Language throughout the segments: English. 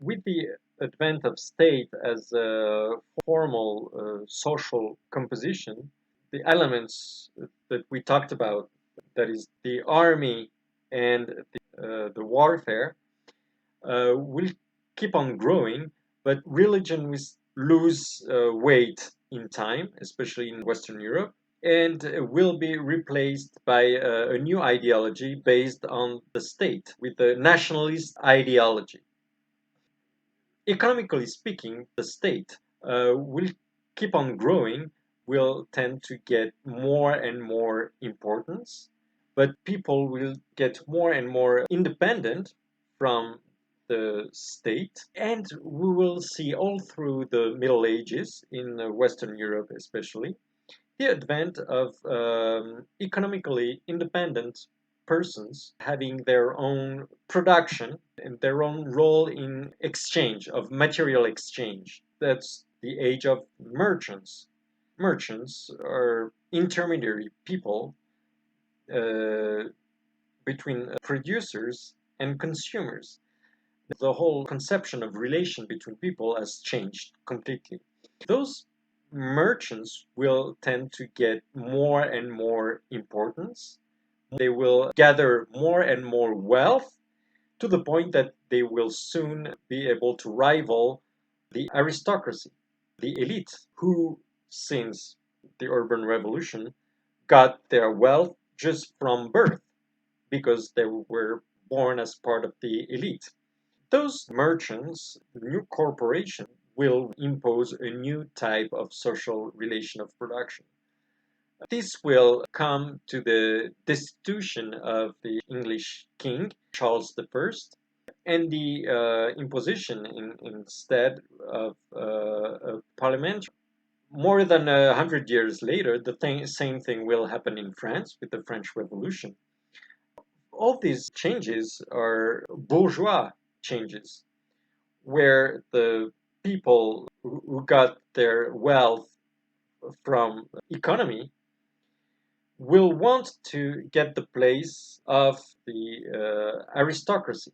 With the advent of state as a formal social composition, the elements that we talked about, that is the army and the warfare, will keep on growing, but religion will lose weight in time, especially in Western Europe, and will be replaced by a new ideology based on the state, with the nationalist ideology. Economically speaking, the state will keep on growing, will tend to get more and more importance, but people will get more and more independent from the state. And we will see all through the Middle Ages, in Western Europe especially, the advent of economically independent persons having their own production and their own role in exchange, of material exchange. That's the age of merchants. Merchants are intermediary people uh, between producers and consumers. The whole conception of relation between people has changed completely. Those merchants will tend to get more and more importance. They will gather more and more wealth, to the point that they will soon be able to rival the aristocracy, the elite, who, since the urban revolution, got their wealth just from birth because they were born as part of the elite. Those merchants, new corporation, will impose a new type of social relation of production. This will come to the destitution of the English king, Charles I, and the imposition instead of a parliament. More than 100 years later, the same thing will happen in France with the French Revolution. All these changes are bourgeois changes, where the people who got their wealth from economy will want to get the place of the aristocracy.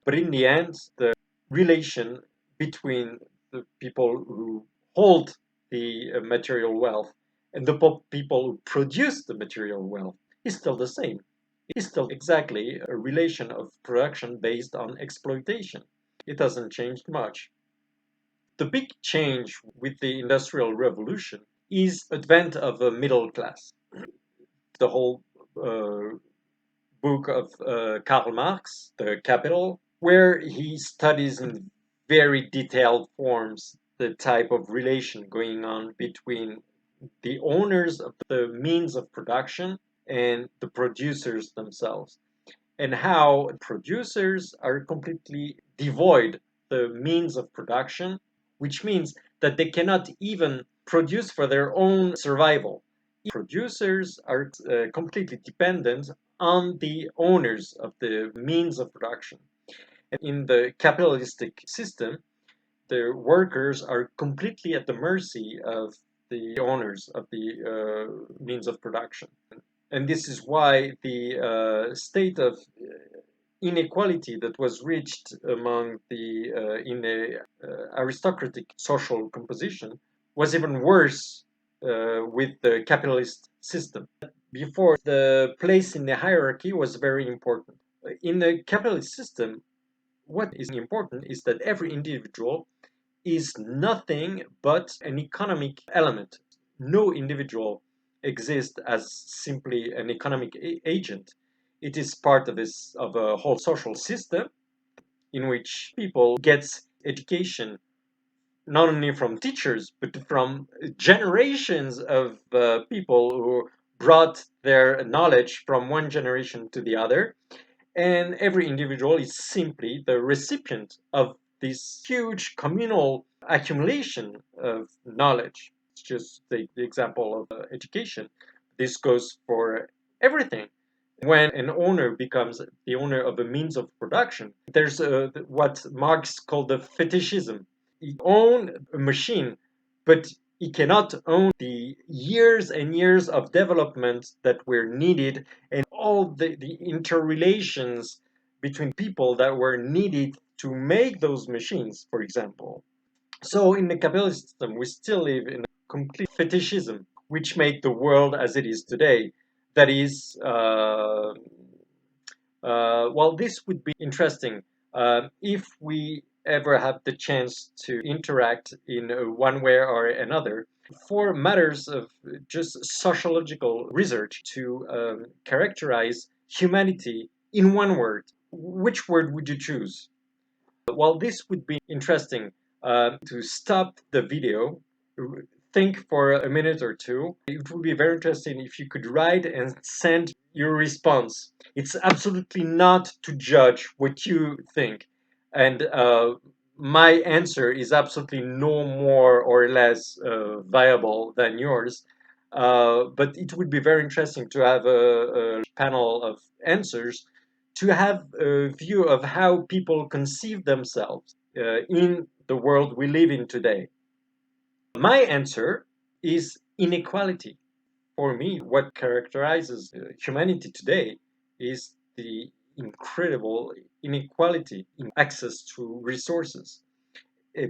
But in the end, the relation between the people who hold the material wealth and the people who produce the material wealth is still the same. It's still exactly a relation of production based on exploitation. It hasn't changed much. The big change with the Industrial Revolution is advent of a middle class. The whole book of Karl Marx, the Kapital, where he studies in very detailed forms the type of relation going on between the owners of the means of production and the producers themselves, and how producers are completely devoid the means of production, which means that they cannot even produce for their own survival. Producers are completely dependent on the owners of the means of production. And in the capitalistic system, the workers are completely at the mercy of the owners of the means of production. And this is why the state of inequality that was reached among the in a aristocratic social composition was even worse with the capitalist system. Before, the place in the hierarchy was very important. In the capitalist system, what is important is that every individual is nothing but an economic element. No individual exists as simply an economic agent. It is part of a whole social system in which people get education not only from teachers but from generations of people who brought their knowledge from one generation to the other, and every individual is simply the recipient of this huge communal accumulation of knowledge. It's just the example of education. This goes for everything. When an owner becomes the owner of a means of production, there's what Marx called the fetishism. He owns a machine, but he cannot own the years and years of development that were needed, and all the interrelations between people that were needed to make those machines, for example. So in the capitalist system, we still live in a complete fetishism, which make the world as it is today. That is, well, this would be interesting if we ever have the chance to interact in one way or another for matters of just sociological research to characterize humanity in one word. Which word would you choose? Well, this would be interesting to stop the video, think for a minute or two. It would be very interesting if you could write and send your response. It's absolutely not to judge what you think. And my answer is absolutely no more or less viable than yours. But it would be very interesting to have a panel of answers to have a view of how people conceive themselves in the world we live in today. My answer is inequality. For me, what characterizes humanity today is the incredible inequality in access to resources.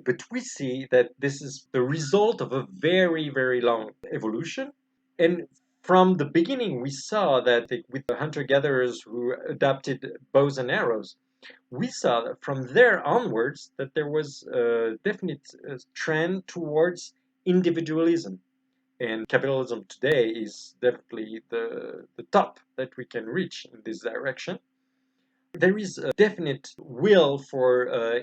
But we see that this is the result of a very, very long evolution. And from the beginning, we saw that with the hunter gatherers who adapted bows and arrows, we saw that from there onwards that there was a definite trend towards individualism. And capitalism today is definitely the top that we can reach in this direction. There is a definite will for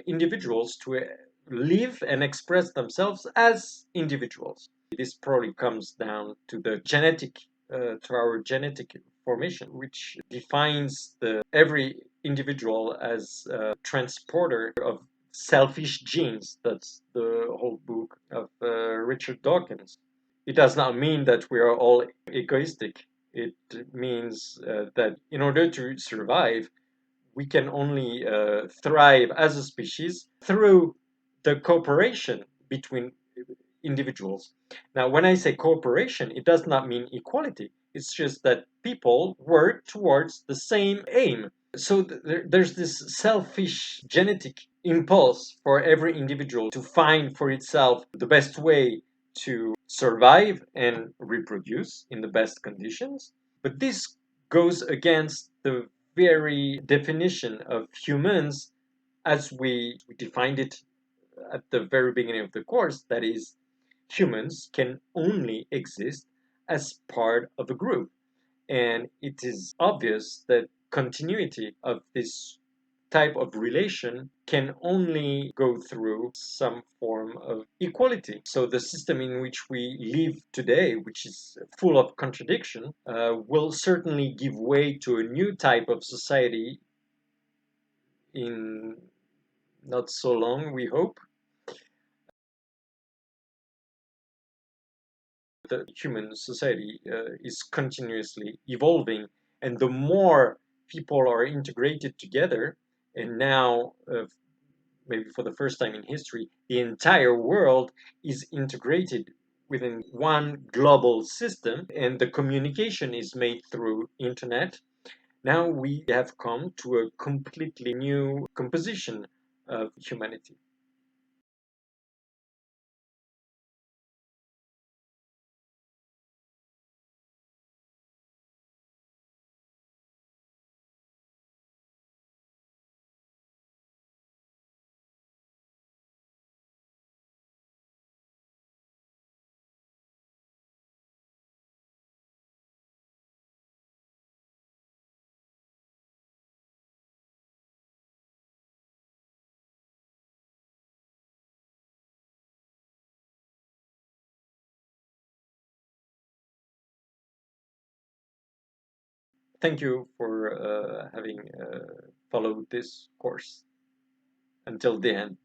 individuals to live and express themselves as individuals. This probably comes down to the genetic, to our genetic formation, which defines every individual as a transporter of selfish genes. That's the whole book of Richard Dawkins. It does not mean that we are all egoistic. It means that in order to survive, we can only thrive as a species through the cooperation between individuals. Now, when I say cooperation, it does not mean equality. It's just that people work towards the same aim. So there's this selfish genetic impulse for every individual to find for itself the best way to survive and reproduce in the best conditions. But this goes against the very definition of humans as we defined it at the very beginning of the course. That is, humans can only exist as part of a group. And it is obvious that continuity of this type of relation can only go through some form of equality. So the system in which we live today, which is full of contradiction, will certainly give way to a new type of society in not so long, we hope. The human society is continuously evolving, and the more people are integrated together, and now, maybe for the first time in history, the entire world is integrated within one global system, and the communication is made through internet. Now we have come to a completely new composition of humanity. Thank you for having followed this course until the end.